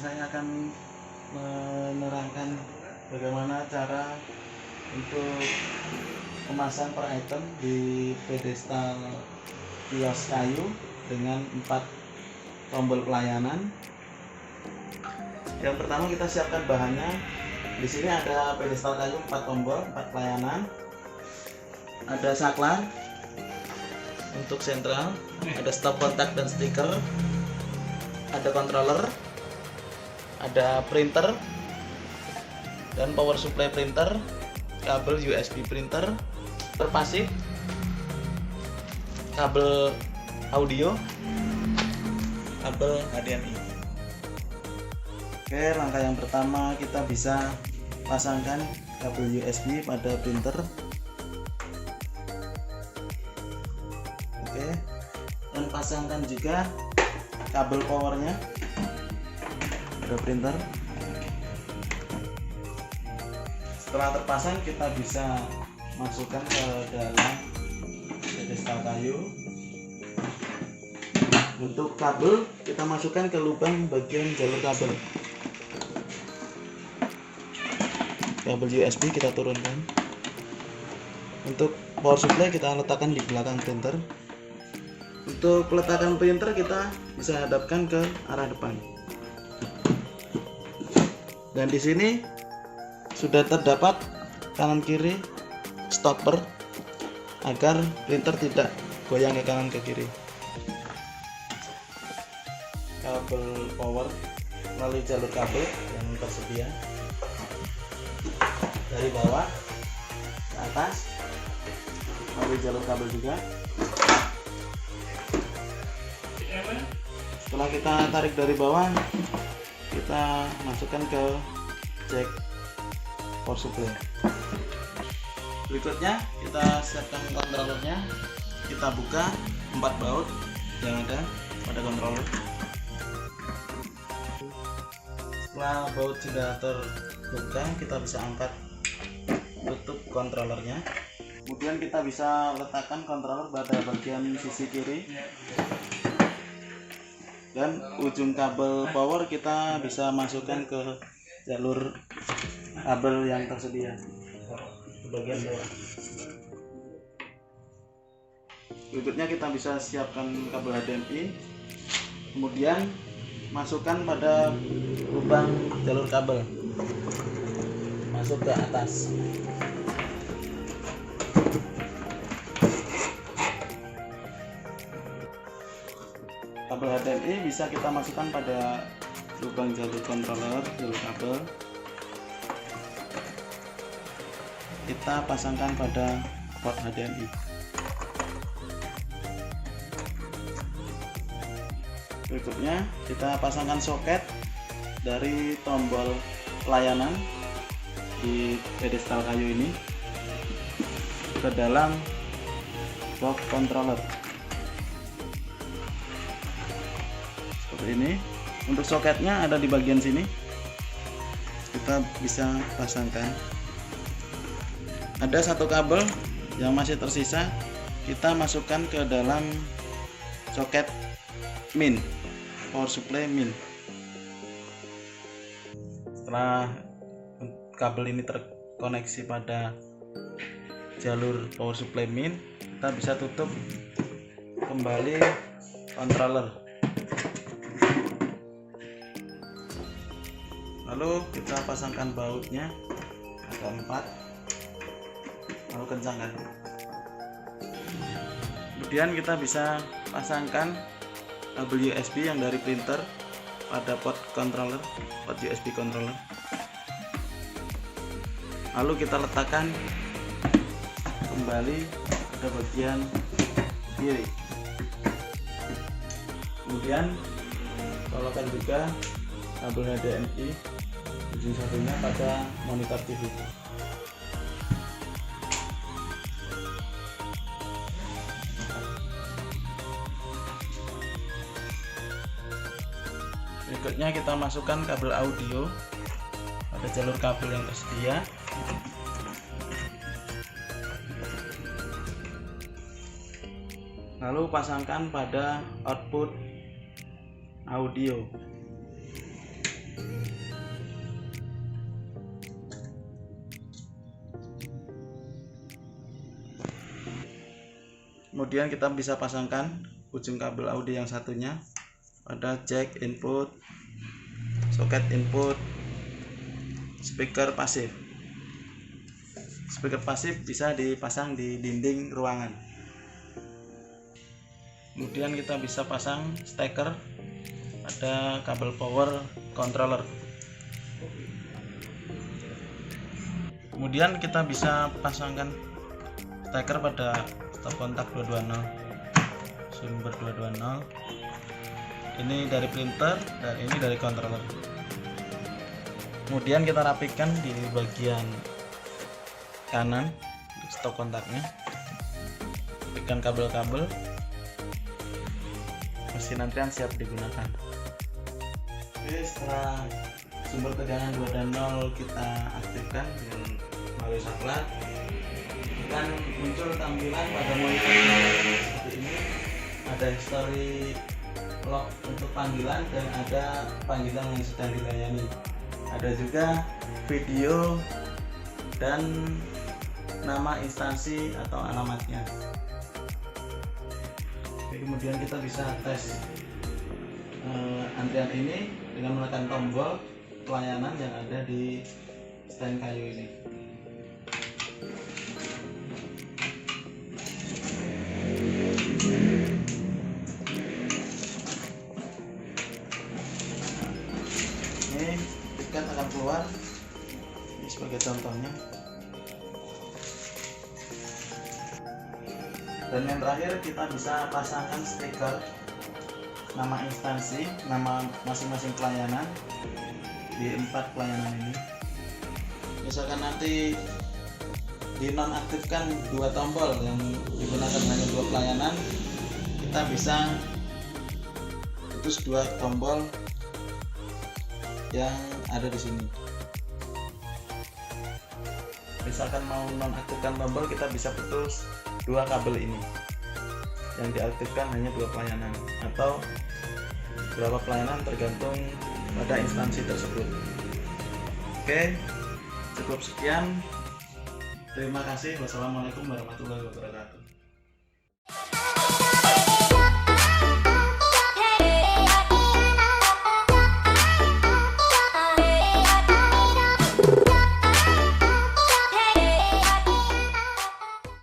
saya akan menerangkan bagaimana cara untuk memasang per item di pedestal kios kayu dengan 4 tombol pelayanan. Yang pertama kita siapkan bahannya. Di sini ada pedestal kayu 4 tombol, 4 pelayanan. Ada saklar untuk sentral, ada stop kontak dan stiker, ada controller, ada printer dan power supply printer, kabel USB printer, terpasif, kabel audio, kabel HDMI. Oke, langkah yang pertama kita bisa pasangkan kabel USB pada printer. Oke, dan pasangkan juga kabel powernya pada printer. Setelah terpasang, kita bisa masukkan ke dalam pedestal kayu. Untuk kabel, kita masukkan ke lubang bagian jalur kabel. Kabel USB kita turunkan. Untuk power supply kita letakkan di belakang printer. Untuk peletakan printer kita bisa hadapkan ke arah depan. Dan di sini sudah terdapat kanan kiri stopper agar printer tidak goyang ke kanan ke kiri. Kabel power melalui jalur kabel yang tersedia dari bawah ke atas melalui jalur kabel juga. Setelah kita tarik dari bawah, kita masukkan ke jack power supply. Berikutnya kita siapkan controllernya. Kita buka 4 baut yang ada pada controller. Setelah baut sudah terbuka, kita bisa angkat tutup controllernya. Kemudian kita bisa letakkan controller pada bagian sisi kiri. Dan ujung kabel power kita bisa masukkan ke jalur kabel yang tersedia di bagian bawah. Berikutnya kita bisa siapkan kabel HDMI, kemudian masukkan pada lubang jalur kabel, masuk ke atas. Kabel HDMI bisa kita masukkan pada lubang jalur controller, jalur kabel. Kita pasangkan pada port HDMI. Berikutnya kita pasangkan soket dari tombol pelayanan di pedestal kayu ini ke dalam box controller. Ini untuk soketnya ada di bagian sini, kita bisa pasangkan. Ada satu kabel yang masih tersisa, kita masukkan ke dalam soket min, power supply min. Setelah kabel ini terkoneksi pada jalur power supply min, kita bisa tutup kembali controller. Lalu kita pasangkan bautnya, ada 4, lalu kencangkan. Kemudian kita bisa pasangkan kabel USB yang dari printer pada port controller, port USB controller. Lalu kita letakkan kembali pada bagian kiri. Kemudian colokan juga kabel HDMI ujung satunya pada monitor TV. Berikutnya kita masukkan kabel audio pada jalur kabel yang tersedia. Lalu pasangkan pada output audio. Kemudian kita bisa pasangkan ujung kabel audio yang satunya pada jack input, soket input, speaker pasif. Speaker pasif bisa dipasang di dinding ruangan. Kemudian kita bisa pasang steker pada kabel power controller. Kemudian kita bisa pasangkan steker pada stop kontak 220, sumber 220. Ini dari printer dan ini dari controller. Kemudian kita rapikan di bagian kanan untuk stop kontaknya. Rapikan kabel-kabel. Mesin antrian siap digunakan. Oke, setelah sumber tegangan 220 kita aktifkan dengan melalui saklar, akan muncul tampilan pada monitor seperti ini. Ada history log untuk panggilan dan ada panggilan yang sedang dilayani. Ada juga video dan nama instansi atau alamatnya. Oke, kemudian kita bisa tes antrian ini dengan menekan tombol pelayanan yang ada di stand kayu ini. Ini tiket akan keluar. Ini sebagai contohnya. Dan yang terakhir kita bisa pasangkan stiker nama instansi, nama masing-masing pelayanan di 4 pelayanan ini. Misalkan nanti dinonaktifkan 2 tombol yang digunakan hanya 2 pelayanan, kita bisa putus 2 tombol yang ada di sini. Misalkan mau nonaktifkan tombol, kita bisa putus 2 kabel ini yang diaktifkan hanya 2 pelayanan atau berapa pelayanan tergantung pada instansi tersebut. Oke, cukup sekian. Terima kasih. Wassalamualaikum warahmatullahi wabarakatuh.